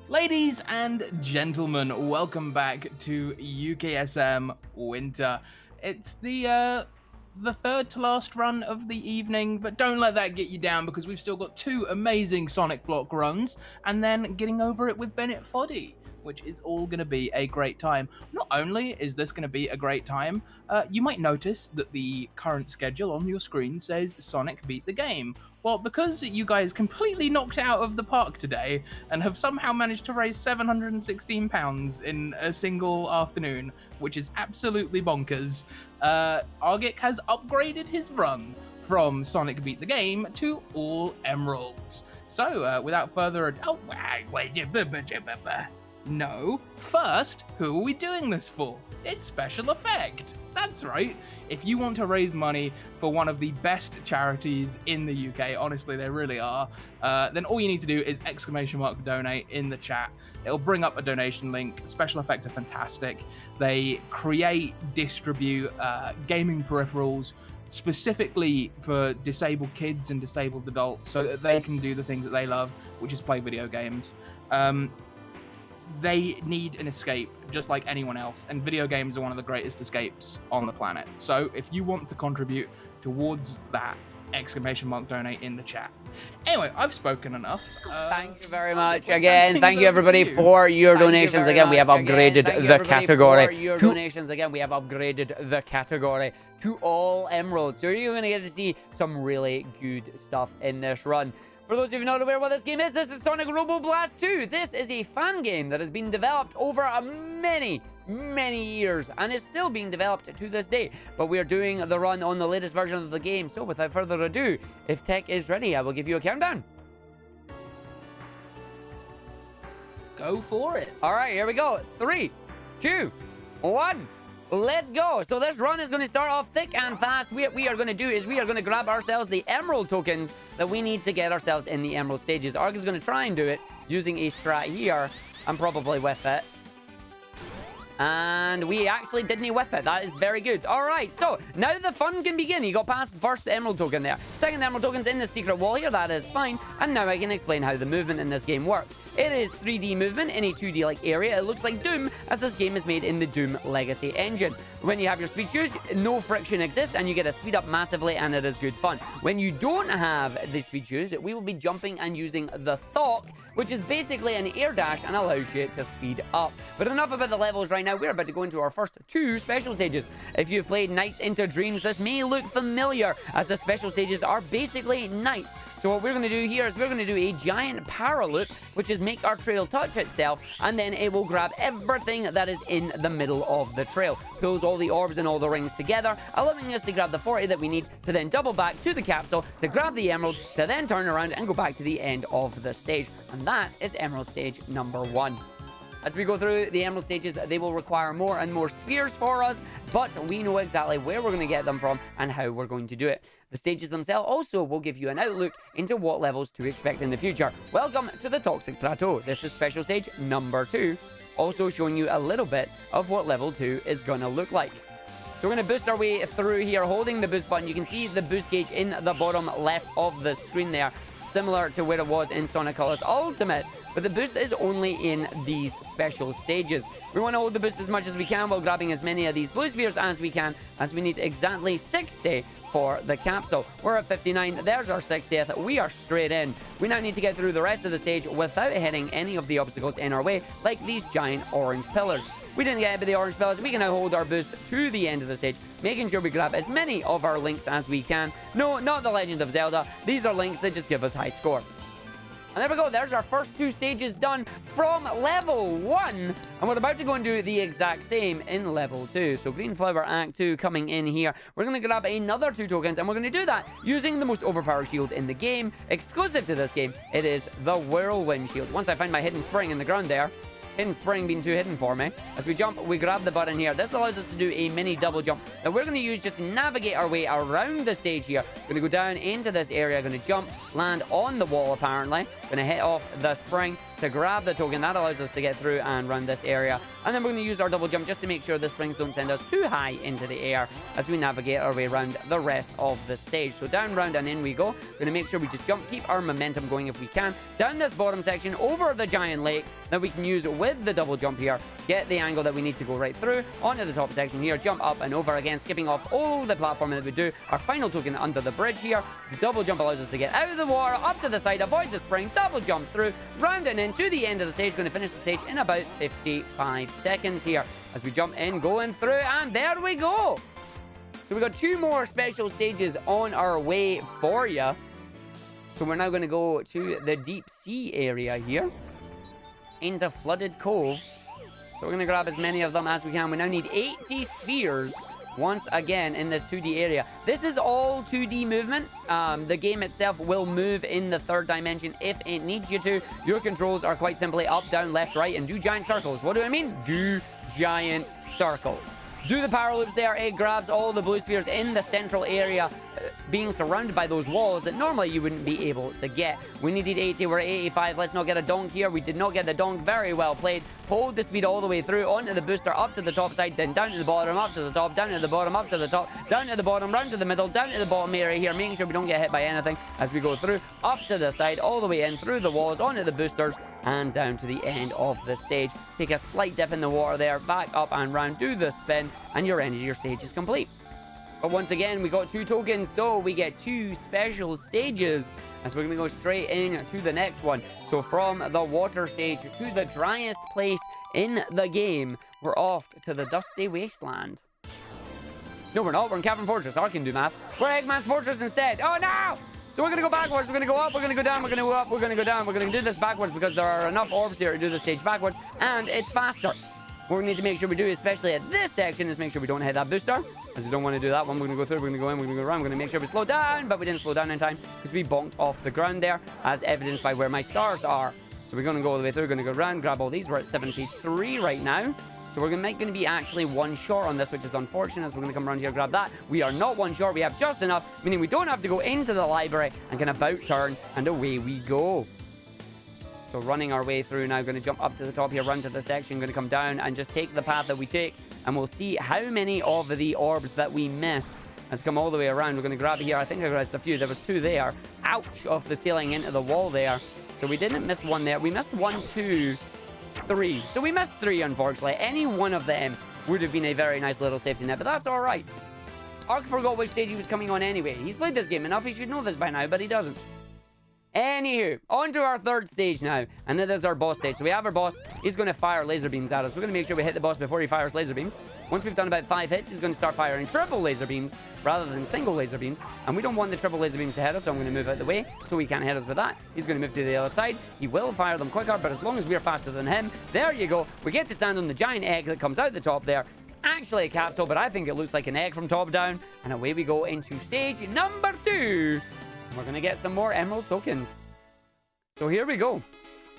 Ladies and gentlemen, welcome back to UKSM Winter. It's the third to last run of the evening, but don't let that get you down because we've still got two amazing Sonic Block runs and then getting over it with Bennett Foddy, which is all going to be a great time. Not only is this going to be a great time, you might notice that the current schedule on your screen says Sonic Beat the Game. Well, because you guys completely knocked out of the park today and have somehow managed to raise £716 in a single afternoon, which is absolutely bonkers, Argick has upgraded his run from Sonic Beat the Game to all emeralds. So, without further ado... No, first, who are we doing this for? It's Special Effect. That's right. If you want to raise money for one of the best charities in the UK, honestly, they really are, then all you need to do is !donate in the chat. It'll bring up a donation link. Special Effect are fantastic. They create, distribute gaming peripherals specifically for disabled kids and disabled adults so that they can do the things that they love, which is play video games. They need an escape just like anyone else, and video games are one of the greatest escapes on the planet. So if you want to contribute towards that, !donate in the chat. Anyway, I've spoken enough. Thank you very much again. Thank you everybody for your donations. Again, we have upgraded the category. We have upgraded the category to all emeralds. So you're going to get to see some really good stuff in this run. For those of you not aware what this game is, this is Sonic Robo Blast 2. This is a fan game that has been developed over many years and is still being developed to this day. But we are doing the run on the latest version of the game. So without further ado, if tech is ready, I will give you a countdown. Go for it. All right, here we go. 3, 2, 1. Let's go. So this run is going to start off thick and fast. What we are going to do is we are going to grab ourselves the emerald tokens that we need to get ourselves in the emerald stages. Arg is going to try and do it using a strat here and probably whiff it. And we actually didn't whiff it. That is very good. All right, so now the fun can begin. You got past the first emerald token there. Second emerald token's in the secret wall here. That is fine. And now I can explain how the movement in this game works. It is 3D movement in a 2D-like area. It looks like Doom, as this game is made in the Doom Legacy engine. When you have your speed shoes, no friction exists, and you get to speed up massively, and it is good fun. When you don't have the speed shoes, we will be jumping and using the Thok, which is basically an air dash and allows you to speed up. But enough about the levels right now. We're about to go into our first two special stages. If you've played Nights into Dreams, this may look familiar, as the special stages are basically nights. So what we're going to do here is we're going to do a giant para loop, which is make our trail touch itself, and then it will grab everything that is in the middle of the trail. Pulls all the orbs and all the rings together, allowing us to grab the 40 that we need to then double back to the capsule to grab the emerald, to then turn around and go back to the end of the stage. And that is emerald stage number 1. As we go through the emerald stages, they will require more and more spheres for us, but we know exactly where we're going to get them from and how we're going to do it. The stages themselves also will give you an outlook into what levels to expect in the future. Welcome to the Toxic Plateau. This is special stage number 2, also showing you a little bit of what level 2 is going to look like. So we're going to boost our way through here, holding the boost button. You can see the boost gauge in the bottom left of the screen there, similar to where it was in Sonic Colors Ultimate. But the boost is only in these special stages. We want to hold the boost as much as we can while grabbing as many of these blue spheres as we can, as we need exactly 60 for the capsule. We're at 59. There's our 60th. We are straight in. We now need to get through the rest of the stage without hitting any of the obstacles in our way, like these giant orange pillars. We didn't get hit by the orange pillars. We can now hold our boost to the end of the stage, making sure we grab as many of our links as we can. No, not the Legend of Zelda. These are links that just give us high score. And there we go. There's our first 2 stages done from level 1. And we're about to go and do the exact same in level 2. So GREENFLOWER Act 2 coming in here. We're going to grab another 2 tokens, and we're going to do that using the most overpowered shield in the game. Exclusive to this game, it is the Whirlwind Shield. Once I find my hidden spring in the ground there, hidden spring being too hidden for me. As we jump, we grab the button here. This allows us to do a mini double jump that we're going to use just to navigate our way around the stage here. Going to go down into this area, going to jump, land on the wall apparently. Going to hit off the spring, to grab the token. That allows us to get through and run this area. And then we're going to use our double jump just to make sure the springs don't send us too high into the air as we navigate our way around the rest of the stage. So down, round, and in we go. We're going to make sure we just jump, keep our momentum going if we can. Down this bottom section, over the giant lake that we can use with the double jump here. Get the angle that we need to go right through. Onto the top section here, jump up and over again, skipping off all the platform that we do. Our final token under the bridge here. The double jump allows us to get out of the water, up to the side, avoid the spring, double jump through, round and in to the end of the stage. Going to finish the stage in about 55 seconds here as we jump in, going through, and there we go. So we got 2 more special stages on our way for you. So we're now going to go to the deep sea area here into Flooded Cove. So we're going to grab as many of them as we can. We now need 80 spheres once again in this 2D area. This is all 2D movement. The game itself will move in the 3rd dimension if it needs you to. Your controls are quite simply up, down, left, right, and do giant circles. What do I mean? Do giant circles. Do the power loops there. It grabs all the blue spheres in the central area, being surrounded by those walls that normally you wouldn't be able to get. We needed 80. We're at 85. Let's not get a donk here. We did not get the donk. Very well played. Hold the speed all the way through, onto the booster, up to the top side, then down to the bottom, up to the top, down to the bottom, up to the top, down to the bottom, round to the middle, down to the bottom area here, making sure we don't get hit by anything as we go through, up to the side, all the way in, through the walls, onto the boosters, and down to the end of the stage. Take a slight dip in the water there, back up and round, do the spin, and your end of your stage is complete. But once again, we got 2 tokens, so we get 2 special stages as we're going to go straight in to the next one. So from the water stage to the driest place in the game, we're off to the Dusty Wasteland. No, we're not. We're in Cavern Fortress. I can do math. We're Eggman's Fortress instead. Oh, no! So we're going to go backwards. We're going to go up. We're going to go down. We're going to go up. We're going to go down. We're going to do this backwards because there are enough orbs here to do the stage backwards, and it's faster. What we need to make sure we do, especially at this section, is make sure we don't hit that booster, as we don't want to do that one. We're going to go through, we're going to go in, we're going to go around, we're going to make sure we slow down, but we didn't slow down in time because we bonked off the ground there, as evidenced by where my stars are. So we're going to go all the way through, we're going to go around, grab all these. We're at 73 right now. So we're going to be actually 1 short on this, which is unfortunate. So we're going to come around here, grab that. We are not 1 short. We have just enough, meaning we don't have to go into the library and can about turn, and away we go. So running our way through now, going to jump up to the top here, run to the section, going to come down and just take the path that we take, and we'll see how many of the orbs that we missed. Let's come all the way around. We're going to grab here. I think I grabbed a few. There was 2 there. Ouch, off the ceiling into the wall there. So we didn't miss 1 there. We missed 1, 2, 3. So we missed 3, unfortunately. Any one of them would have been a very nice little safety net, but that's all right. Ark forgot which stage he was coming on anyway. He's played this game enough. He should know this by now, but he doesn't. Anywho, on to our 3rd stage now, and it is our boss stage. So we have our boss. He's going to fire laser beams at us. We're going to make sure we hit the boss before he fires laser beams. Once we've done about 5 hits, he's going to start firing triple laser beams rather than single laser beams, and we don't want the triple laser beams to hit us, so I'm going to move out of the way so he can't hit us with that. He's going to move to the other side. He will fire them quicker, but as long as we're faster than him, there you go. We get to stand on the giant egg that comes out the top there. Actually a capsule, but I think it looks like an egg from top down, and away we go into stage number 2. We're going to get some more emerald tokens. So here we go.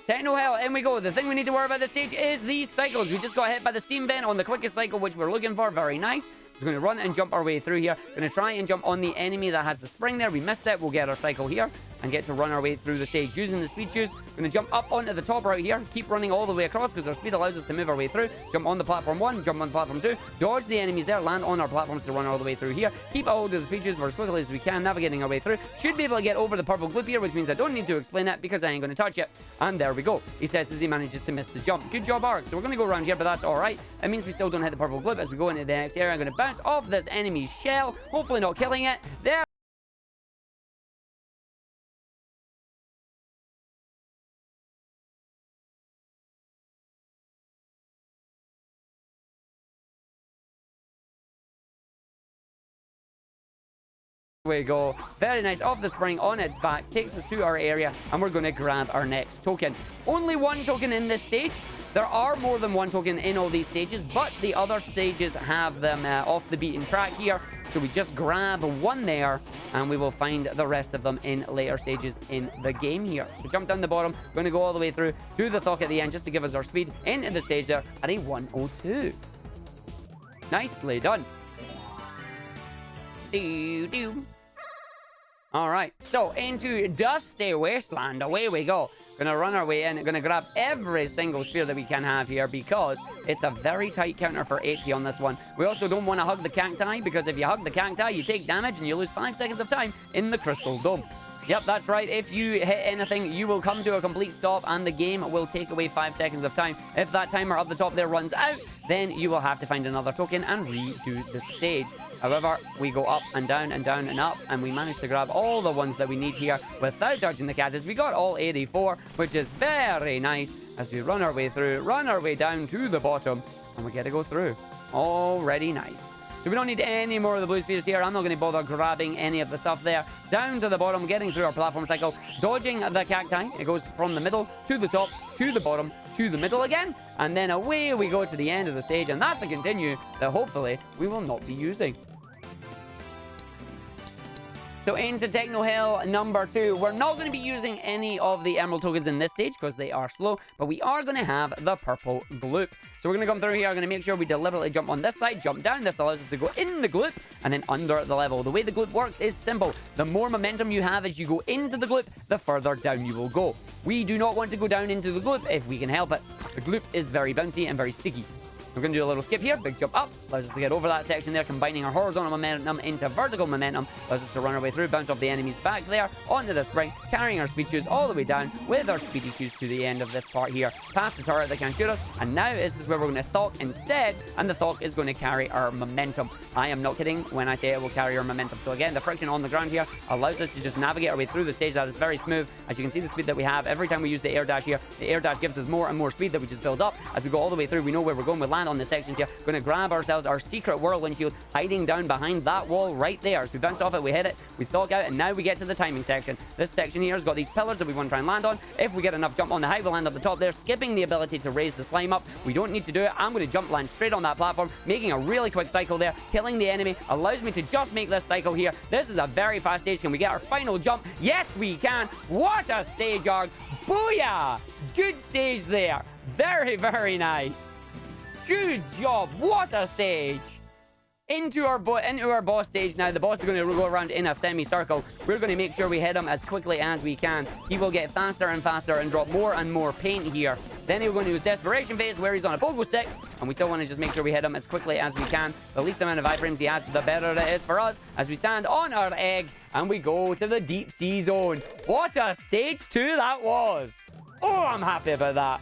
Techno Hell, in we go. The thing we need to worry about this stage is these cycles. We just got hit by the steam vent on the quickest cycle, which we're looking for. Very nice. We're going to run and jump our way through here. Going to try and jump on the enemy that has the spring there. We missed it. We'll get our cycle here and get to run our way through the stage using the speed shoes. Going to jump up onto the top right here. Keep running all the way across because our speed allows us to move our way through. Jump on the platform 1, jump on platform 2. Dodge the enemies there. Land on our platforms to run all the way through here. Keep a hold of the speed shoes for as quickly as we can, navigating our way through. Should be able to get over the purple gloop here, which means I don't need to explain it because I ain't going to touch it. And there we go. He says as he manages to miss the jump. Good job, Ark. So we're going to go around here, but that's all right. It means we still don't hit the purple gloop as we go into the next area. I'm going to bounce off this enemy's shell, hopefully not killing it. There we go. Very nice. Off the spring, on its back, takes us to our area, and we're going to grab our next token. Only 1 token in this stage. There are more than 1 token in all these stages, but the other stages have them off the beaten track here. So we just grab 1 there, and we will find the rest of them in later stages in the game here. So jump down the bottom, going to go all the way through to the thock at the end just to give us our speed into the stage there at a 102. Nicely done. All right, so into Dusty Wasteland, away we go. Gonna run our way in. Gonna grab every single sphere that we can have here because it's a very tight counter for 80 on this one. We also don't want to hug the cacti because if you hug the cacti, you take damage and you lose 5 seconds of time in the crystal dome. Yep, that's right. If you hit anything, you will come to a complete stop and the game will take away 5 seconds of time. If that timer up the top there runs out, then you will have to find another token and redo the stage. However, we go up and down and down and up, and we managed to grab all the ones that we need here without touching the cactus. We got all 84, which is very nice as we run our way through, run our way down to the bottom, and we get to go through. Already nice. So we don't need any more of the blue spheres here. I'm not going to bother grabbing any of the stuff there. Down to the bottom, getting through our platform cycle, dodging the cacti. It goes from the middle to the top, to the bottom, to the middle again. And then away we go to the end of the stage. And that's a continue that hopefully we will not be using. So into Techno Hell number 2. We're not going to be using any of the emerald tokens in this stage because they are slow, but we are going to have the purple gloop. So we're going to come through here. I'm going to make sure we deliberately jump on this side, jump down. This allows us to go in the gloop and then under the level. The way the gloop works is simple. The more momentum you have as you go into the gloop, the further down you will go. We do not want to go down into the gloop if we can help it. The gloop is very bouncy and very sticky. We're going to do a little skip here, big jump up, allows us to get over that section there, combining our horizontal momentum into vertical momentum, allows us to run our way through, bounce off the enemy's back there, onto the spring, carrying our speed shoes all the way down with our speedy shoes to the end of this part here, past the turret that can shoot us, and now this is where we're going to thok instead, and the thok is going to carry our momentum. I am not kidding when I say it will carry our momentum. So again, the friction on the ground here allows us to just navigate our way through the stage. That is very smooth. As you can see, the speed that we have every time we use the air dash here, the air dash gives us more and more speed that we just build up. As we go all the way through, we know where we're going. We land on the sections here. Going to grab ourselves our secret whirlwind shield hiding down behind that wall right there. So we bounce off it, we hit it, we thok out, and now we get to the timing section. This section here has got these pillars that we want to try and land on. If we get enough jump on the height, we'll land at the top there, skipping the ability to raise the slime up. We don't need to do it. I'm going to jump land straight on that platform, making a really quick cycle there, killing the enemy, allows me to just make this cycle here. This is a very fast stage. Can we get our final jump? Yes, we can. What a stage, Arg. Booyah! Good stage there. Very, very nice. Good job. What a stage. Into our boss stage now. The boss is going to go around in a semicircle. We're going to make sure we hit him as quickly as we can. He will get faster and faster and drop more and more paint here. Then we're going to use Desperation Phase where he's on a pogo stick. And we still want to just make sure we hit him as quickly as we can. The least amount of iframes he has, the better it is for us. As we stand on our egg and we go to the deep sea zone. What a stage 2 that was. Oh, I'm happy about that.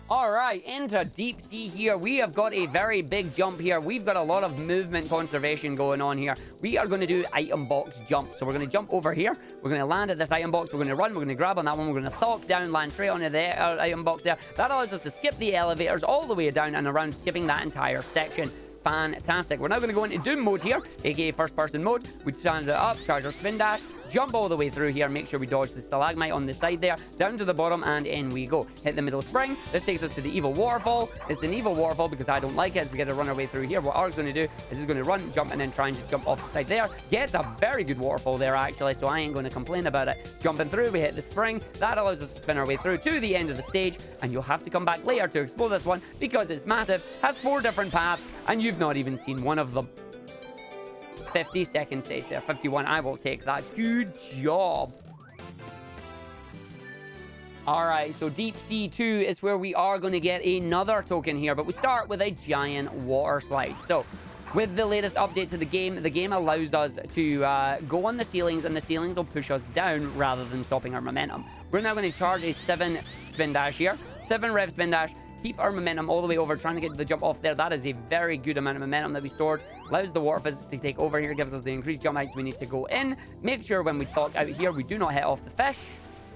All right, into deep sea here. We have got a very big jump here. We've got a lot of movement conservation going on here. We are going to do item box jump. So we're going to jump over here. We're going to land at this item box. We're going to run. We're going to grab on that one. We're going to thok down, land straight onto the item box there. That allows us to skip the elevators all the way down and around, skipping that entire section. Fantastic. We're now going to go into Doom mode here, aka first person mode. We stand it up, charge our spin dash, jump all the way through here, make sure we dodge the stalagmite on the side there, down to the bottom, and in we go. Hit the middle spring. This takes us to the evil waterfall. It's an evil waterfall because I don't like it. As we get to run our way through here, what Arg's going to do is he's going to run, jump, and then try and just jump off the side there. Gets a very good waterfall there actually, so I ain't going to complain about it. Jumping through, we hit the spring. That allows us to spin our way through to the end of the stage, and you'll have to come back later to explore this one because it's massive, has 4 different paths, and you've not even seen one of them. 50-second stage there. 51. I will take that. Good job. Alright, so Deep Sea 2 is where we are going to get another token here, but we start with a giant water slide. So, with the latest update to the game allows us to go on the ceilings, and the ceilings will push us down rather than stopping our momentum. We're now going to charge a 7 spin dash here. 7 rev spin dash. Keep our momentum all the way over, trying to get the jump off there. That is a very good amount of momentum that we stored. Allows the water physics to take over here, gives us the increased jump heights we need to go in. Make sure when we thok out here, we do not hit off the fish.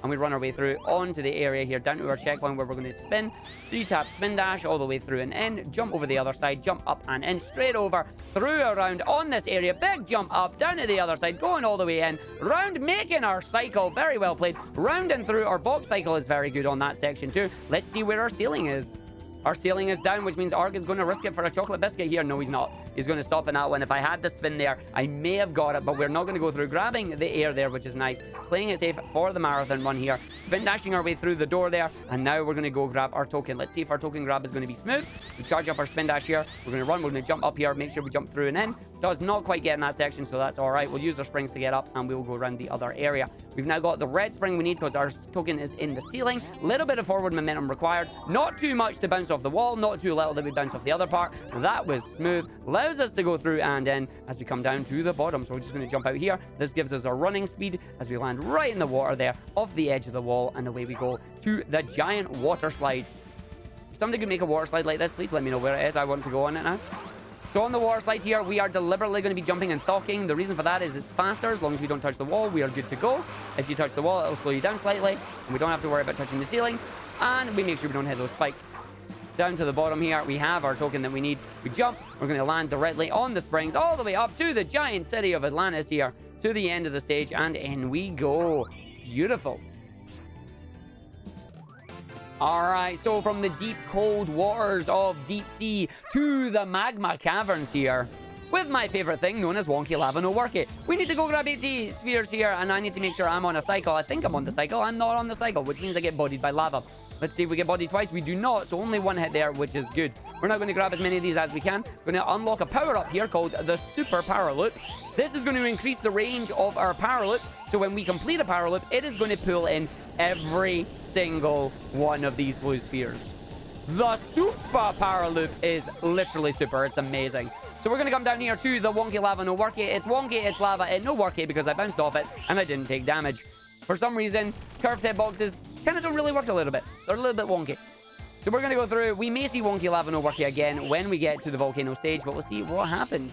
And we run our way through onto the area here, down to our checkpoint where we're going to spin. 3-tap spin dash all the way through and in. Jump over the other side, jump up and in. Straight over, through around on this area. Big jump up, down to the other side, going all the way in. Round, making our cycle. Very well played. Round and through. Our box cycle is very good on that section too. Let's see where our ceiling is. Our ceiling is down, which means Arg is going to risk it for a chocolate biscuit here. No, he's not. He's going to stop in that one. If I had the spin there, I may have got it, but we're not going to go through. Grabbing the air there, which is nice. Playing it safe for the marathon run here. Spin dashing our way through the door there, and now we're going to go grab our token. Let's see if our token grab is going to be smooth. We charge up our spin dash here. We're going to run. We're going to jump up here. Make sure we jump through and in. Does not quite get in that section, so that's all right. We'll use our springs to get up, and we'll go around the other area. We've now got the red spring we need because our token is in the ceiling. Little bit of forward momentum required. Not too much to bounce off the wall. Not too little that we bounce off the other part. That was smooth. Allows us to go through and in as we come down to the bottom. So we're just going to jump out here. This gives us our running speed as we land right in the water there off the edge of the wall. And away we go to the giant water slide. If somebody could make a water slide like this, please let me know where it is. I want to go on it now. So on the water slide here, we are deliberately going to be jumping and thocking. The reason for that is it's faster. As long as we don't touch the wall, we are good to go. If you touch the wall, it'll slow you down slightly. And we don't have to worry about touching the ceiling. And we make sure we don't hit those spikes. Down to the bottom here, we have our token that we need. We jump. We're going to land directly on the springs all the way up to the giant city of Atlantis here. To the end of the stage. And in we go. Beautiful. Alright, so from the deep cold waters of deep sea to the magma caverns here, with my favorite thing known as wonky lava no work it. We need to go grab 80 spheres here, and I need to make sure I'm on a cycle. I think I'm on the cycle. I'm not on the cycle, which means I get bodied by lava. Let's see if we get bodied twice. We do not, so only one hit there, which is good. We're now going to grab as many of these as we can. We're going to unlock a power-up here called the Super Power Loop. This is going to increase the range of our power loop, so when we complete a power loop, it is going to pull in every single one of these blue spheres. The Super Power Loop is literally super. It's amazing. So we're going to come down here to the wonky lava no work it. It's wonky, it's lava, it no work it because I bounced off it and I didn't take damage. For some reason, curved hitboxes kind of don't really work a little bit. They're a little bit wonky. So we're going to go through. We may see wonky lava no work it again when we get to the volcano stage, but we'll see what happens.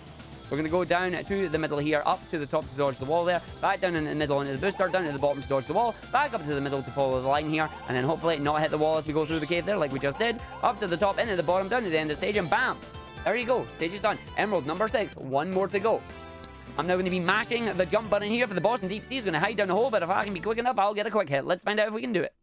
We're going to go down to the middle here, up to the top to dodge the wall there, back down in the middle into the booster, down to the bottom to dodge the wall, back up to the middle to follow the line here, and then hopefully not hit the wall as we go through the cave there like we just did, up to the top, into the bottom, down to the end of the stage, and bam! There you go, stage is done. Emerald number 6, one more to go. I'm now going to be mashing the jump button here for the boss in deep sea. He's going to hide down the hole, but if I can be quick enough, I'll get a quick hit. Let's find out if we can do it.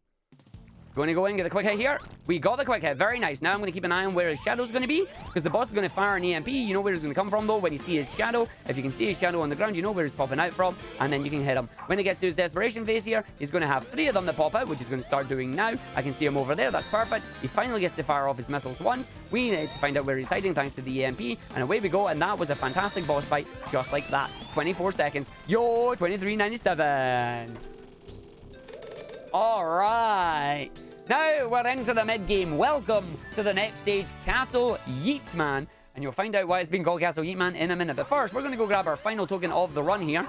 Going to go in, get a quick hit here. We got the quick hit. Very nice. Now I'm going to keep an eye on where his shadow's going to be, because the boss is going to fire an EMP. You know where he's going to come from, though, when you see his shadow. If you can see his shadow on the ground, you know where he's popping out from, and then you can hit him. When he gets to his desperation phase here, he's going to have 3 of them that pop out, which he's going to start doing now. I can see him over there. That's perfect. He finally gets to fire off his missiles once. We need to find out where he's hiding thanks to the EMP, and away we go, and that was a fantastic boss fight, just like that. 24 seconds. Yo, 23.97. All right. Now we're into the mid-game. Welcome to the next stage, Castle Yeatman. And you'll find out why it's been called Castle Yeatman in a minute. But first, we're going to go grab our final token of the run here.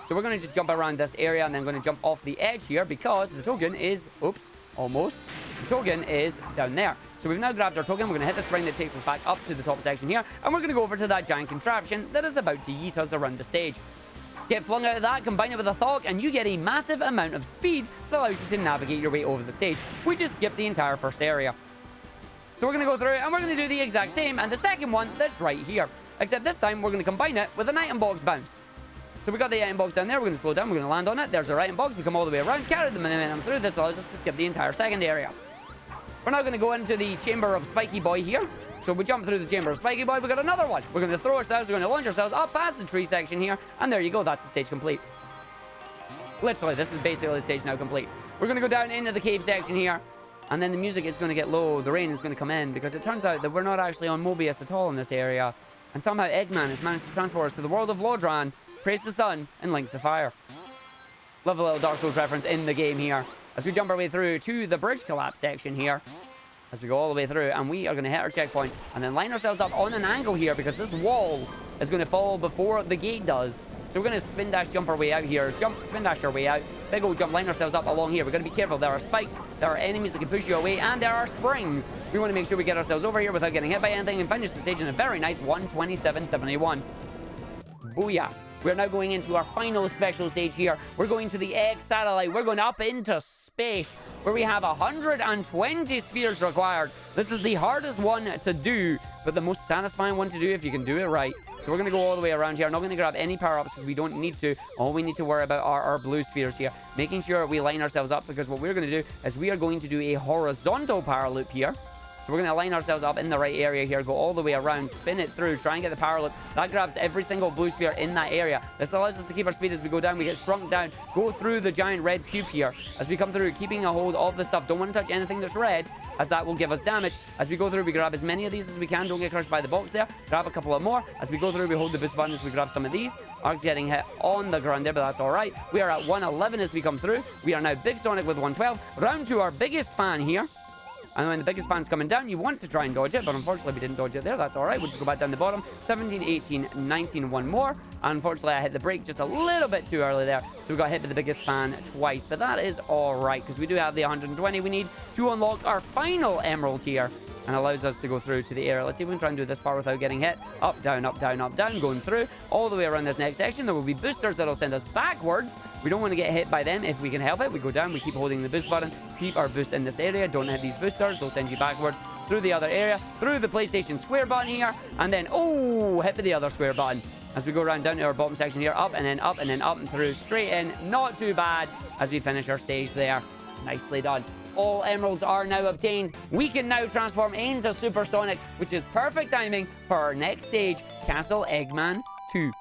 So we're going to just jump around this area and then going to jump off the edge here because the token is... Oops, almost. The token is down there. So we've now grabbed our token. We're going to hit the spring that takes us back up to the top section here. And we're going to go over to that giant contraption that is about to yeet us around the stage. Get flung out of that, combine it with a thock, and you get a massive amount of speed that allows you to navigate your way over the stage. We just skipped the entire first area. So we're going to go through and we're going to do the exact same, and the second one that's right here. Except this time, we're going to combine it with an item box bounce. So we got the item box down there, we're going to slow down, we're going to land on it. There's our item box, we come all the way around, carry the momentum through. This allows us to skip the entire second area. We're now going to go into the chamber of Spiky Boy here. So we jump through the chamber of Spiky Boy, we got another one. We're going to throw ourselves, we're going to launch ourselves up past the tree section here, and there you go, that's the stage complete. Literally, this is basically the stage now complete. We're going to go down into the cave section here, and then the music is going to get low, the rain is going to come in, because it turns out that we're not actually on Mobius at all in this area, and somehow Eggman has managed to transport us to the world of Lodran, praise the sun, and link the fire. Love a little Dark Souls reference in the game here, as we jump our way through to the bridge collapse section here. As we go all the way through, and we are going to hit our checkpoint and then line ourselves up on an angle here because this wall is going to fall before the gate does. So we're going to spin dash jump our way out here, jump spin dash our way out, big old jump, line ourselves up along here. We're going to be careful. There are spikes, there are enemies that can push you away, and there are springs. We want to make sure we get ourselves over here without getting hit by anything and finish the stage in a very nice 127.71. Booyah. We're now going into our final special stage here. We're going to the egg satellite. We're going up into space where we have 120 spheres required. This is the hardest one to do, but the most satisfying one to do if you can do it right. So we're going to go all the way around here. I'm not going to grab any power-ups because we don't need to. All we need to worry about are our blue spheres here. Making sure we line ourselves up, because what we're going to do is we are going to do a horizontal power loop here. So we're going to line ourselves up in the right area here, go all the way around, spin it through, try and get the power loop. That grabs every single blue sphere in that area. This allows us to keep our speed as we go down. We get shrunk down, go through the giant red cube here. As we come through, keeping a hold of the stuff. Don't want to touch anything that's red, as that will give us damage. As we go through, we grab as many of these as we can. Don't get crushed by the box there. Grab a couple of more. As we go through, we hold the boost button as we grab some of these. Arg's getting hit on the ground there, but that's all right. We are at 111 as we come through. We are now Big Sonic with 112. Round to our biggest fan here. And when the biggest fan's coming down, you want to try and dodge it, but unfortunately we didn't dodge it there. That's all right. We'll just go back down the bottom. 17, 18, 19, one more. Unfortunately, I hit the brake just a little bit too early there, so we got hit by the biggest fan twice. But that is all right, because we do have the 120 we need to unlock our final emerald here, and allows us to go through to the area. Let's see if we can try and do this part without getting hit. Up, down, up, down, up, down, going through all the way around this next section. There will be boosters that'll send us backwards. We don't want to get hit by them if we can help it. We go down, we keep holding the boost button, keep our boost in this area. Don't hit these boosters, they'll send you backwards through the other area, through the PlayStation square button here, and then, oh, hit with the other square button. As we go around down to our bottom section here, up and then up and then up and through, straight in. Not too bad as we finish our stage there. Nicely done. All emeralds are now obtained. We can now transform into Supersonic, which is perfect timing for our next stage, Castle Eggman 2.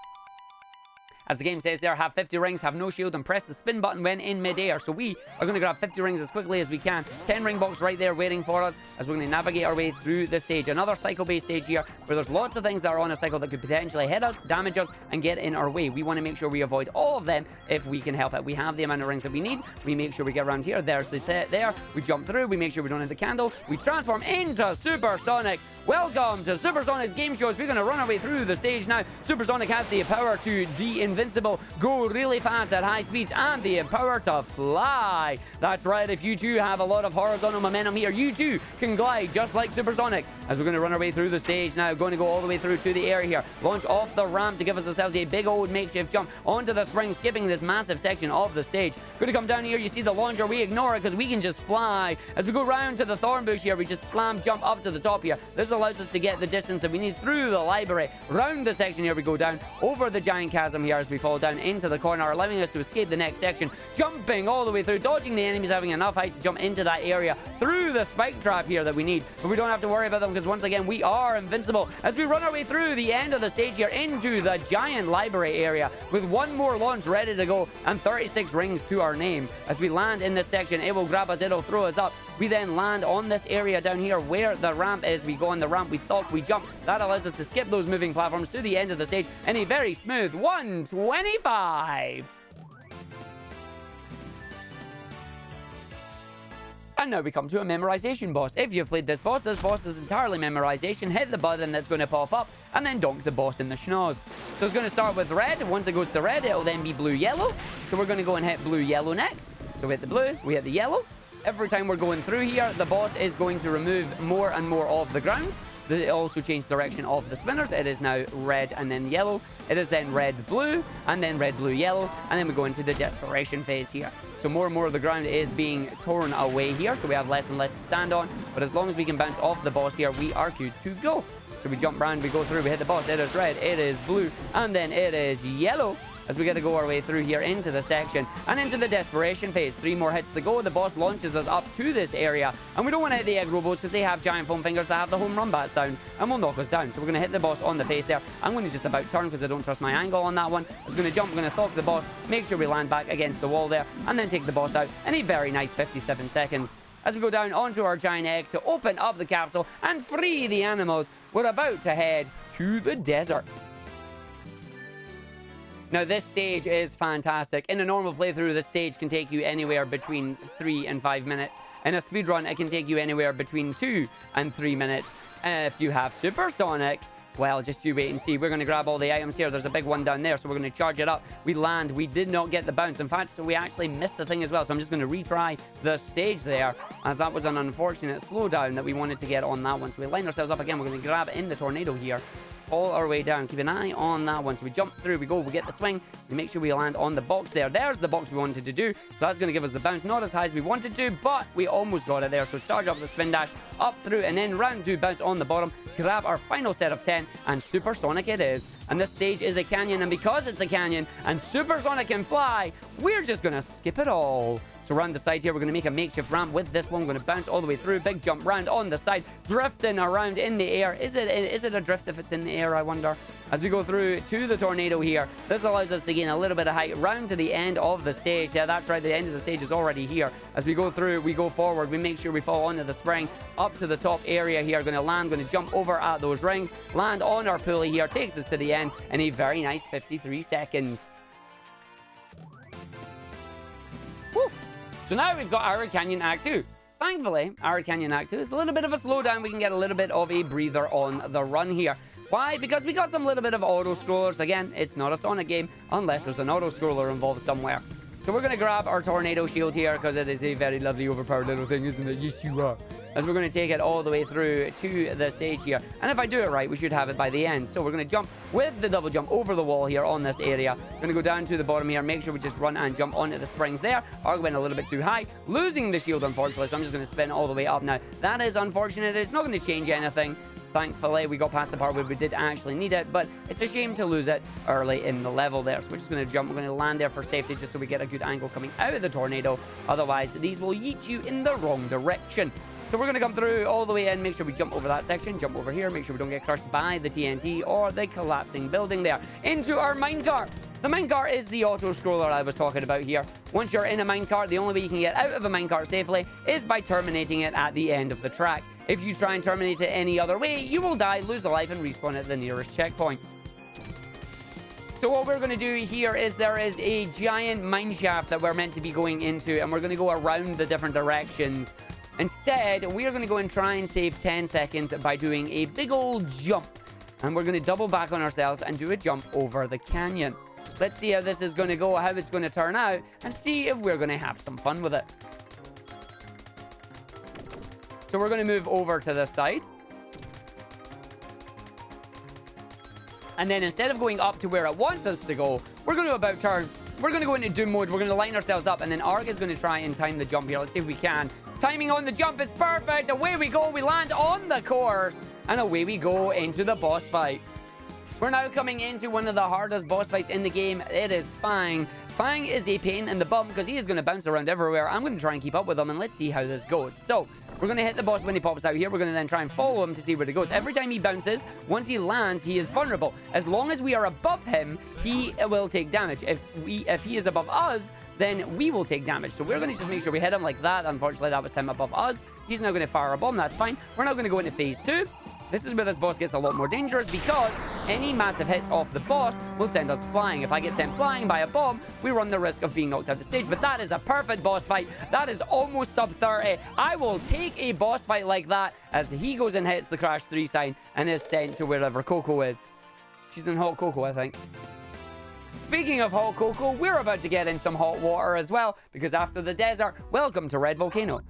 As the game says there, have 50 rings, have no shield, and press the spin button when in midair. So we are going to grab 50 rings as quickly as we can. 10 ring box right there waiting for us as we're going to navigate our way through the stage. Another cycle-based stage here where there's lots of things that are on a cycle that could potentially hit us, damage us, and get in our way. We want to make sure we avoid all of them if we can help it. We have the amount of rings that we need. We make sure we get around here. There's the there. We jump through. We make sure we don't hit the candle. We transform into Supersonic. Welcome to Supersonic's game shows. We're going to run our way through the stage now. Supersonic has the power to be invincible, go really fast at high speeds, and the power to fly. That's right, if you too have a lot of horizontal momentum here, you too can glide just like Supersonic. As we're going to run our way through the stage now, going to go all the way through to the area here. Launch off the ramp to give us ourselves a big old makeshift jump onto the spring, skipping this massive section of the stage. Going to come down here, you see the launcher, we ignore it because we can just fly. As we go round to the thorn bush here, we just slam jump up to the top here. This allows us to get the distance that we need through the library. Round the section here we go down, over the giant chasm here as we fall down into the corner, allowing us to escape the next section, jumping all the way through, dodging the enemies, having enough height to jump into that area, through the spike trap here that we need. But we don't have to worry about them because once again we are invincible as we run our way through the end of the stage here into the giant library area with one more launch ready to go and 36 rings to our name. As we land in this section, it will grab us, it'll throw us up. We then land on this area down here where the ramp is. We go on the ramp, we thought we jump. That allows us to skip those moving platforms to the end of the stage in a very smooth 125. And now we come to a memorization boss. If you've played this boss is entirely memorization. Hit the button that's going to pop up and then donk the boss in the schnoz. So it's going to start with red. Once it goes to red, it'll then be blue-yellow. So we're going to go and hit blue-yellow next. So we hit the blue, we hit the yellow. Every time we're going through here, the boss is going to remove more and more of the ground. It also changed direction of the spinners. It is now red and then yellow. It is then red, blue, and then red, blue, yellow. And then we go into the desperation phase here. So more and more of the ground is being torn away here. So we have less and less to stand on. But as long as we can bounce off the boss here, we are good to go. So we jump around, we go through, we hit the boss. It is red, it is blue, and then it is yellow. As we get to go our way through here into the section and into the desperation phase. 3 more hits to go. The boss launches us up to this area. And we don't want to hit the egg robos because they have giant foam fingers that have the home run bat sound and will knock us down. So we're going to hit the boss on the face there. I'm going to just about turn because I don't trust my angle on that one. I was going to jump, I'm going to thwart the boss, make sure we land back against the wall there, and then take the boss out in a very nice 57 seconds. As we go down onto our giant egg to open up the capsule and free the animals, we're about to head to the desert. Now, this stage is fantastic. In a normal playthrough, this stage can take you anywhere between 3 and 5 minutes. In a speedrun, it can take you anywhere between 2 and 3 minutes. If you have Supersonic, well, just you wait and see. We're going to grab all the items here. There's a big one down there, so we're going to charge it up. We land. We did not get the bounce. In fact, so we actually missed the thing as well. So I'm just going to retry the stage there, as that was an unfortunate slowdown that we wanted to get on that one. So we line ourselves up again. We're going to grab in the tornado here. All our way down. Keep an eye on that one. So we jump through, we go, we get the swing. We make sure we land on the box there. There's the box we wanted to do. So that's going to give us the bounce. Not as high as we wanted to, but we almost got it there. So charge up the spin dash, up through, and then round 2, bounce on the bottom. Grab our final set of 10, and Supersonic it is. And this stage is a canyon, and because it's a canyon, and Supersonic can fly, we're just going to skip it all. So around the side here, we're going to make a makeshift ramp with this one. We're going to bounce all the way through. Big jump round on the side, drifting around in the air. Is it a drift if it's in the air, I wonder? As we go through to the tornado here, this allows us to gain a little bit of height round to the end of the stage. Yeah, that's right. The end of the stage is already here. As we go through, we go forward. We make sure we fall onto the spring up to the top area here. Going to land, going to jump over at those rings, land on our pulley here, takes us to the end in a very nice 53 seconds. Woo. So now we've got Arid Canyon Act 2. Thankfully, Arid Canyon Act 2 is a little bit of a slowdown. We can get a little bit of a breather on the run here. Why? Because we got some little bit of auto-scrollers. Again, it's not a Sonic game unless there's an auto-scroller involved somewhere. So we're going to grab our tornado shield here because it is a very lovely overpowered little thing, isn't it? Yes, you are. As we're going to take it all the way through to the stage here. And if I do it right, we should have it by the end. So we're going to jump with the double jump over the wall here on this area. Going to go down to the bottom here. Make sure we just run and jump onto the springs there. Arg went a little bit too high. Losing the shield, unfortunately. So I'm just going to spin all the way up now. That is unfortunate. It's not going to change anything. Thankfully, we got past the part where we did actually need it, but it's a shame to lose it early in the level there. So we're just going to jump. We're going to land there for safety just so we get a good angle coming out of the tornado. Otherwise, these will yeet you in the wrong direction. So we're going to come through all the way in, make sure we jump over that section, jump over here, make sure we don't get crushed by the TNT or the collapsing building there. Into our minecart. The minecart is the auto-scroller I was talking about here. Once you're in a minecart, the only way you can get out of a minecart safely is by terminating it at the end of the track. If you try and terminate it any other way, you will die, lose a life, and respawn at the nearest checkpoint. So what we're going to do here is there is a giant mine shaft that we're meant to be going into, and we're going to go around the different directions. Instead, we're going to go and try and save 10 seconds by doing a big old jump. And we're going to double back on ourselves and do a jump over the canyon. Let's see how this is going to go, how it's going to turn out, and see if we're going to have some fun with it. So we're going to move over to this side. And then instead of going up to where it wants us to go, we're going to about turn. We're going to go into Doom mode. We're going to line ourselves up. And then Arg is going to try and time the jump here. Let's see if we can. Timing on the jump is perfect. Away we go. We land on the course. And away we go into the boss fight. We're now coming into one of the hardest boss fights in the game. It is Fang. Fang is a pain in the bum because he is going to bounce around everywhere. I'm going to try and keep up with him, and let's see how this goes. So, we're going to hit the boss when he pops out here. We're going to then try and follow him to see where he goes. Every time he bounces, once he lands, he is vulnerable. As long as we are above him, he will take damage. If he is above us, then we will take damage. So we're going to just make sure we hit him like that. Unfortunately, that was him above us. He's now going to fire a bomb. That's fine. We're now going to go into phase 2. This is where this boss gets a lot more dangerous because any massive hits off the boss will send us flying. If I get sent flying by a bomb, we run the risk of being knocked out the stage. But that is a perfect boss fight. That is almost sub 30. I will take a boss fight like that as he goes and hits the Crash 3 sign and is sent to wherever Coco is. She's in Hot Cocoa, I think. Speaking of Hot Cocoa, we're about to get in some hot water as well because after the desert, welcome to Red Volcano.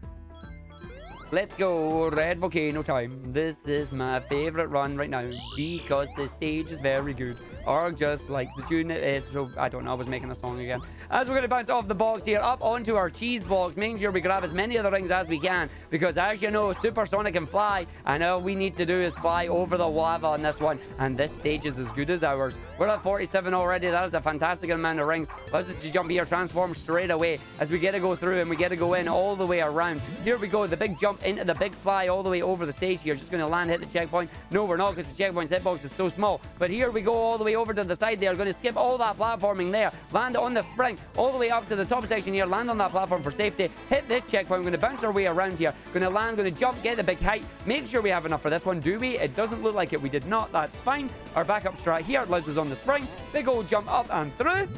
Let's go, Red Volcano time. This is my favorite run right now because the stage is very good. Arg just likes the tune it is. So I don't know, I was making a song again. As we're going to bounce off the box here, up onto our cheese box, making sure we grab as many of the rings as we can. Because as you know, Supersonic can fly, and all we need to do is fly over the lava on this one. And this stage is as good as ours. We're at 47 already. That is a fantastic amount of rings. Let's just jump here, transform straight away. As we get to go through and we get to go in all the way around. Here we go, the big jump into the big fly all the way over the stage here. Just going to land, hit the checkpoint. No, we're not because the checkpoint's hitbox is so small. But here we go all the way over to the side there. Going to skip all that platforming there. Land on the spring all the way up to the top section here. Land on that platform for safety. Hit this checkpoint. We're going to bounce our way around here. Going to land, going to jump, get the big height. Make sure we have enough for this one. Do we? It doesn't look like it. We did not. That's fine. Our backup strat here allows us on the spring. Big old jump up and through.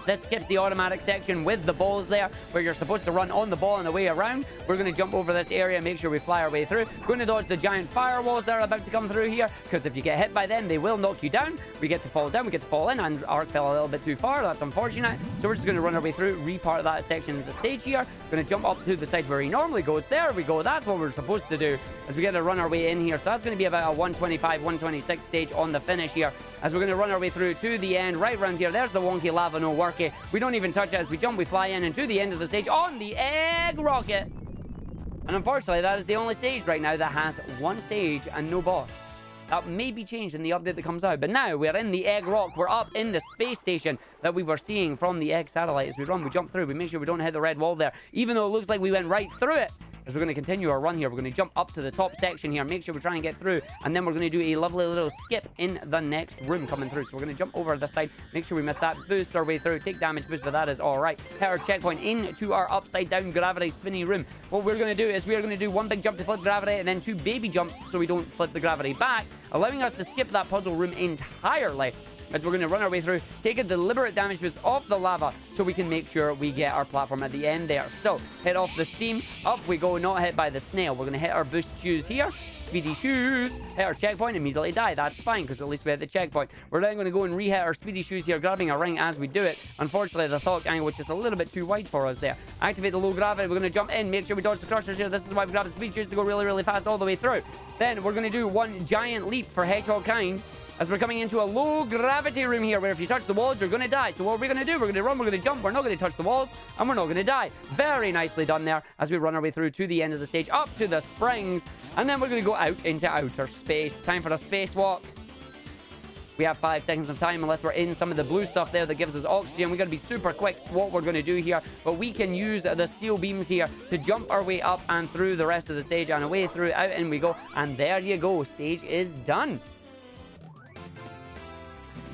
This skips the automatic section with the balls there, where you're supposed to run on the ball on the way around. We're going to jump over this area, make sure we fly our way through. Going to dodge the giant firewalls that are about to come through here, because if you get hit by them, they will knock you down. We get to fall down, we get to fall in, and Arc fell a little bit too far. That's unfortunate. So we're just going to run our way through, repart that section of the stage here. Going to jump up to the side where he normally goes. There we go. That's what we're supposed to do, as we get to run our way in here. So that's going to be about a 125, 126 stage on the finish here, as we're going to run our way through to the end, right around here. There's the wonky lava, no worky. We don't even touch it. As we jump, we fly in and to the end of the stage on the egg rocket. And unfortunately, that is the only stage right now that has one stage and no boss. That may be changed in the update that comes out. But now we're in the egg rock. We're up in the space station that we were seeing from the egg satellite. As we run, we jump through. We make sure we don't hit the red wall there, even though it looks like we went right through it. As we're going to continue our run here, we're going to jump up to the top section here, make sure we try and get through, and then we're going to do a lovely little skip in the next room coming through. So we're going to jump over this side, make sure we miss that, boost our way through, take damage boost, but that is all right. Hit our checkpoint into our upside down gravity spinny room. What we're going to do is we're going to do one big jump to flip gravity and then two baby jumps so we don't flip the gravity back, allowing us to skip that puzzle room entirely. As we're going to run our way through, take a deliberate damage boost off the lava so we can make sure we get our platform at the end there. So, hit off the steam, up we go, not hit by the snail. We're going to hit our boost shoes here, speedy shoes, hit our checkpoint, immediately die. That's fine, because at least we hit the checkpoint. We're then going to go and re-hit our speedy shoes here, grabbing a ring as we do it. Unfortunately, the thought angle was just a little bit too wide for us there. Activate the low gravity, we're going to jump in, make sure we dodge the crushers here. This is why we grab the speedy shoes to go really, really fast all the way through. Then, we're going to do one giant leap for hedgehog kind, as we're coming into a low gravity room here, where if you touch the walls, you're going to die. So what are we going to do? We're going to run, we're going to jump, we're not going to touch the walls, and we're not going to die. Very nicely done there, as we run our way through to the end of the stage, up to the springs, and then we're going to go out into outer space. Time for a spacewalk. We have 5 seconds of time, unless we're in some of the blue stuff there that gives us oxygen. We got to be super quick what we're going to do here, but we can use the steel beams here to jump our way up and through the rest of the stage, and away through, out, and we go, and there you go. Stage is done.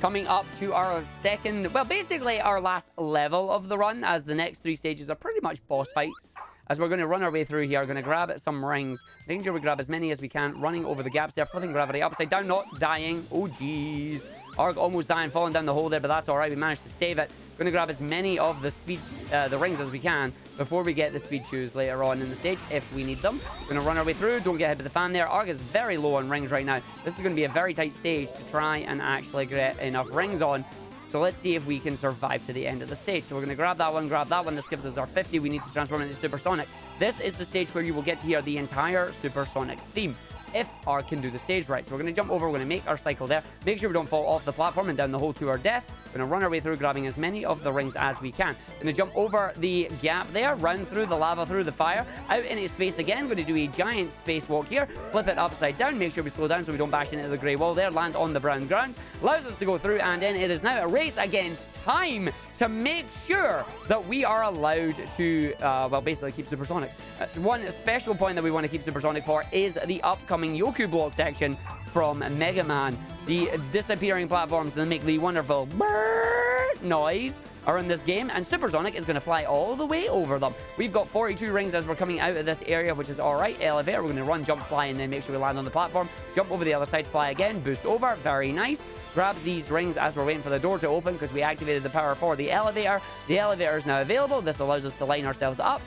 Coming up to our second, well, basically our last level of the run, as the next 3 stages are pretty much boss fights. As we're going to run our way through here, we're going to grab some rings, making sure we grab as many as we can, running over the gaps there, flipping gravity upside down, not dying. Oh, jeez. Arg almost dying, falling down the hole there, but that's all right. We managed to save it. Going to grab as many of the rings as we can before we get the speed shoes later on in the stage, if we need them. Going to run our way through. Don't get hit by the fan there. Arg is very low on rings right now. This is going to be a very tight stage to try and actually get enough rings on. So let's see if we can survive to the end of the stage. So we're going to grab that one, grab that one. This gives us our 50. We need to transform it into supersonic. This is the stage where you will get to hear the entire supersonic theme, if Arg can do the stage right. So we're going to jump over, we're going to make our cycle there, make sure we don't fall off the platform and down the hole to our death. We're going to run our way through, grabbing as many of the rings as we can. Going to jump over the gap there, run through the lava, through the fire, out into space again. Going to do a giant spacewalk here, flip it upside down, make sure we slow down so we don't bash into the grey wall there, land on the brown ground, allows us to go through, and then it is now a race against time to make sure that we are allowed to, well, basically keep supersonic. One special point that we want to keep supersonic for is the upcoming Yoku block section from Mega Man. The disappearing platforms that make the wonderful brrrr noise are in this game, and supersonic is going to fly all the way over them. We've got 42 rings as we're coming out of this area, which is all right. Elevator, we're going to run, jump, fly, and then make sure we land on the platform. Jump over the other side, fly again, boost over. Very nice. Grab these rings as we're waiting for the door to open, because we activated the power for the elevator. The elevator is now available. This allows us to line ourselves up.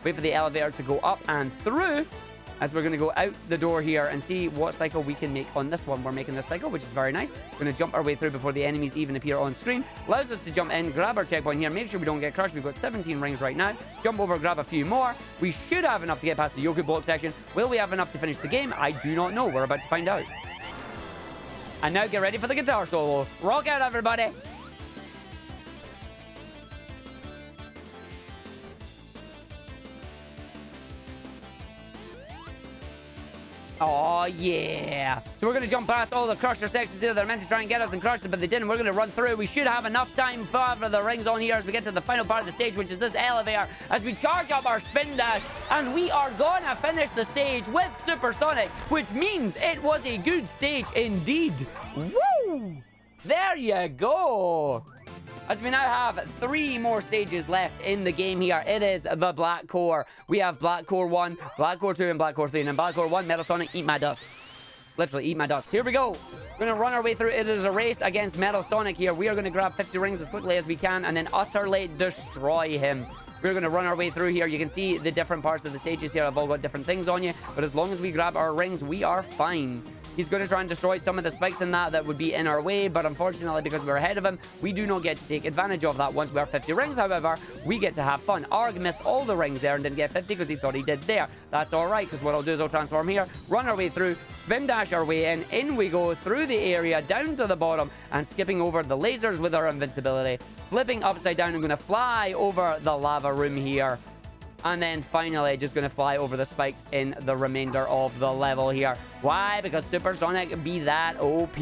Wait for the elevator to go up and through, as we're going to go out the door here and see what cycle we can make on this one. We're making this cycle, which is very nice. We're going to jump our way through before the enemies even appear on screen. Allows us to jump in, grab our checkpoint here, make sure we don't get crushed. We've got 17 rings right now. Jump over, grab a few more. We should have enough to get past the Yoku block section. Will we have enough to finish the game? I do not know. We're about to find out. And now get ready for the guitar solo. Rock out, everybody. Oh, yeah. So we're going to jump past all the crusher sections here that are meant to try and get us and crush them, but they didn't. We're going to run through. We should have enough time for the rings on here as we get to the final part of the stage, which is this elevator, as we charge up our spin dash, and we are going to finish the stage with supersonic, which means it was a good stage indeed. Woo! There you go. As we now have 3 more stages left in the game here. It is the Black Core. We have Black Core 1, Black Core 2, and Black Core 3. And in Black Core 1, Metal Sonic, eat my dust. Literally, eat my dust. Here we go. We're going to run our way through. It is a race against Metal Sonic here. We are going to grab 50 rings as quickly as we can and then utterly destroy him. We're going to run our way through here. You can see the different parts of the stages here have all got different things on you. But as long as we grab our rings, we are fine. He's going to try and destroy some of the spikes in that would be in our way, but unfortunately, because we're ahead of him, we do not get to take advantage of that. Once we are 50 rings, however, we get to have fun. Arg missed all the rings there and didn't get 50 because he thought he did there. That's all right, because what I'll do is I'll transform here, run our way through, spin dash our way in we go, through the area, down to the bottom, and skipping over the lasers with our invincibility. Flipping upside down, I'm going to fly over the lava room here. And then finally, just going to fly over the spikes in the remainder of the level here. Why? Because Supersonic be that OP.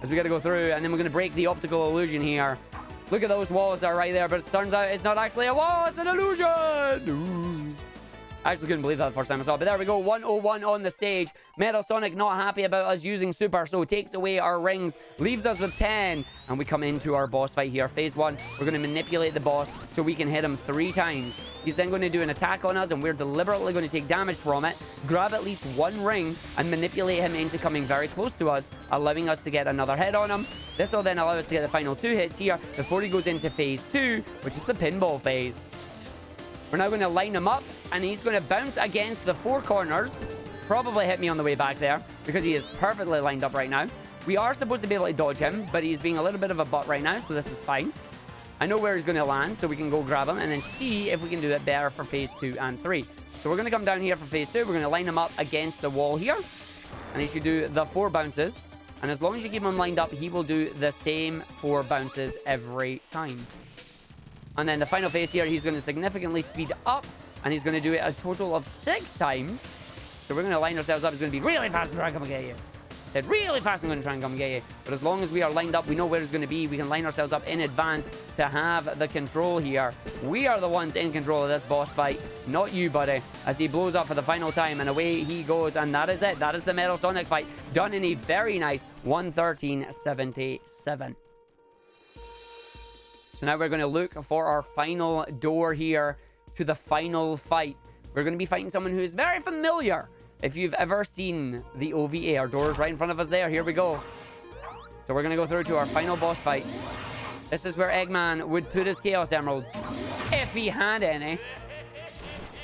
As we got to go through, and then we're going to break the optical illusion here. Look at those walls that are right there, but it turns out it's not actually a wall, it's an illusion. Ooh. I actually couldn't believe that the first time I saw it, but there we go, 101 on the stage. Metal Sonic not happy about us using Super, so takes away our rings, leaves us with 10, and we come into our boss fight here. Phase 1, we're going to manipulate the boss so we can hit him 3 times. He's then going to do an attack on us, and we're deliberately going to take damage from it, grab at least 1 ring, and manipulate him into coming very close to us, allowing us to get another hit on him. This will then allow us to get the final 2 hits here before he goes into phase 2, which is the pinball phase. We're now going to line him up, and he's going to bounce against the 4 corners. Probably hit me on the way back there, because he is perfectly lined up right now. We are supposed to be able to dodge him, but he's being a little bit of a butt right now, so this is fine. I know where he's going to land, so we can go grab him and then see if we can do it better for phase 2 and 3. So we're going to come down here for phase 2. We're going to line him up against the wall here, and he should do the 4 bounces. And as long as you keep him lined up, he will do the same 4 bounces every time. And then the final phase here, he's going to significantly speed up, and he's going to do it a total of 6 times. So we're going to line ourselves up. It's going to be really fast and try and come and get you. Said really fast, I'm going to try and come and get you. But as long as we are lined up, we know where it's going to be. We can line ourselves up in advance to have the control here. We are the ones in control of this boss fight, not you, buddy. As he blows up for the final time, and away he goes. And that is it. That is the Metal Sonic fight, done in a very nice 113.77. So now we're going to look for our final door here to the final fight. We're going to be fighting someone who is very familiar. If you've ever seen the OVA, our door's right in front of us there. Here we go. So we're going to go through to our final boss fight. This is where Eggman would put his Chaos Emeralds, if he had any.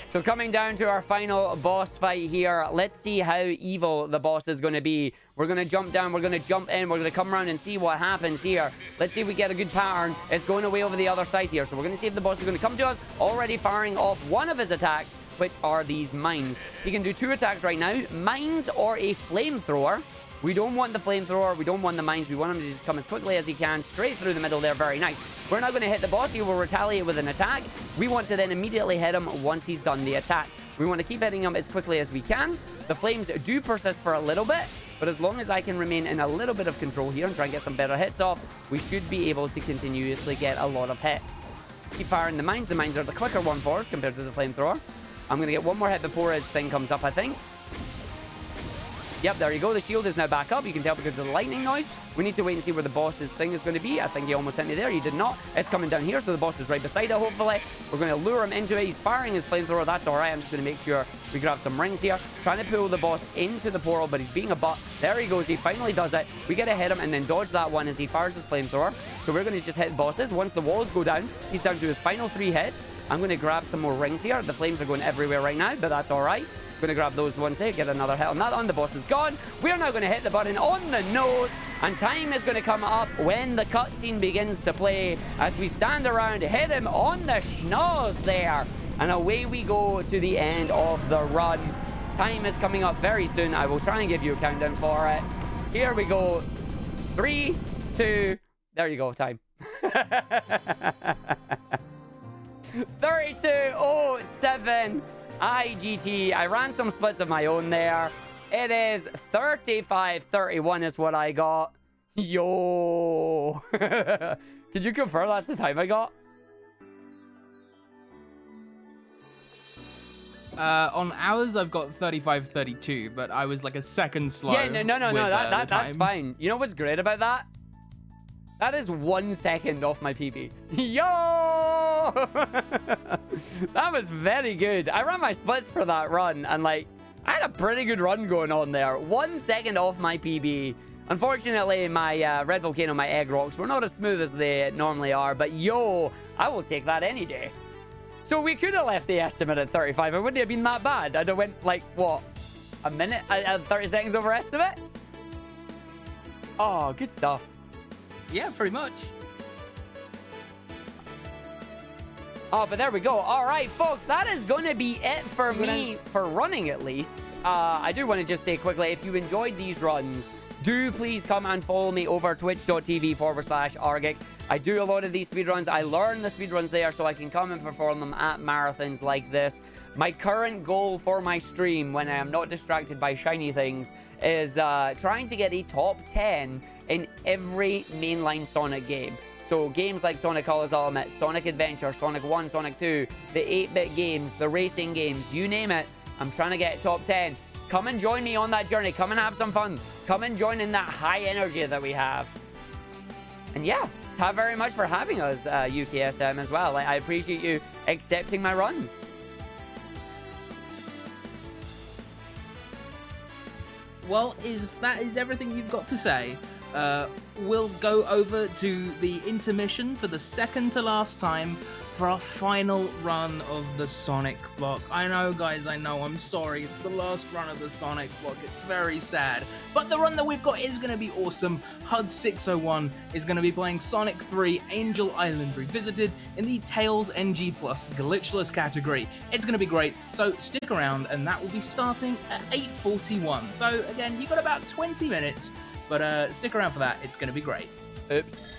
So coming down to our final boss fight here. Let's see how evil the boss is going to be. We're going to jump down. We're going to jump in. We're going to come around and see what happens here. Let's see if we get a good pattern. It's going away over the other side here. So we're going to see if the boss is going to come to us. Already firing off one of his attacks, which are these mines. He can do 2 attacks right now. Mines or a flamethrower. We don't want the flamethrower. We don't want the mines. We want him to just come as quickly as he can. Straight through the middle there. Very nice. We're now going to hit the boss. He will retaliate with an attack. We want to then immediately hit him once he's done the attack. We want to keep hitting him as quickly as we can. The flames do persist for a little bit, but as long as I can remain in a little bit of control here and try and get some better hits off, we should be able to continuously get a lot of hits. Keep firing the mines. The mines are the quicker one for us compared to the flamethrower. I'm going to get one more hit before his thing comes up, I think. Yep, there you go. The shield is now back up. You can tell because of the lightning noise. We need to wait and see where the boss's thing is going to be. I think he almost hit me there. He did not. It's coming down here, so the boss is right beside it, hopefully. We're going to lure him into it. He's firing his flamethrower. That's all right. I'm just going to make sure we grab some rings here. Trying to pull the boss into the portal, but he's being a butt. There he goes. He finally does it. We get to hit him and then dodge that one as he fires his flamethrower. So we're going to just hit bosses. Once the walls go down, he's down to his final 3 hits. I'm going to grab some more rings here. The flames are going everywhere right now, but that's all right. Going to grab those ones there, get another hit on that one. The boss is gone. We're now going to hit the button on the nose, and time is going to come up when the cutscene begins to play as we stand around, hit him on the schnoz there, and away we go to the end of the run. Time is coming up very soon. I will try and give you a countdown for it. Here we go. 3, 2, there you go, time. 32:07 IGT. I ran some splits of my own there. It is 35:31 is what I got. Yo. Could you confirm that's the time I got? On ours, I've got 35:32, but I was like a second slow. Yeah, no. That's fine. You know what's great about that? That is 1 second off my PB. Yo! That was very good. I ran my splits for that run, and like, I had a pretty good run going on there. 1 second off my PB. Unfortunately, my Red Volcano, my egg rocks were not as smooth as they normally are, but yo, I will take that any day. So we could have left the estimate at 35. It wouldn't have been that bad. I'd have went like, what, a minute? 30 seconds over estimate? Oh, good stuff. Yeah, pretty much. Oh, but there we go. All right, folks, that is going to be it for me, for running at least. I do want to just say quickly, if you enjoyed these runs, do please come and follow me over twitch.tv/Argick. I do a lot of these speedruns. I learn the speedruns there so I can come and perform them at marathons like this. My current goal for my stream, when I am not distracted by shiny things, is trying to get a top 10 in every mainline Sonic game. So games like Sonic Colors Ultimate, Sonic Adventure, Sonic 1, Sonic 2, the 8-bit games, the racing games, you name it, I'm trying to get top 10. Come and join me on that journey. Come and have some fun. Come and join in that high energy that we have. And yeah, thank you very much for having us, UKSM, as well. I appreciate you accepting my runs. Well, that is everything you've got to say. We'll go over to the intermission for the second to last time for our final run of the Sonic block. I know, guys, I know, I'm sorry. It's the last run of the Sonic block. It's very sad. But the run that we've got is going to be awesome. HUD 601 is going to be playing Sonic 3 Angel Island Revisited in the Tails NG Plus Glitchless category. It's going to be great, so stick around, and that will be starting at 8:41. So, again, you've got about 20 minutes, but stick around for that. It's going to be great. Oops.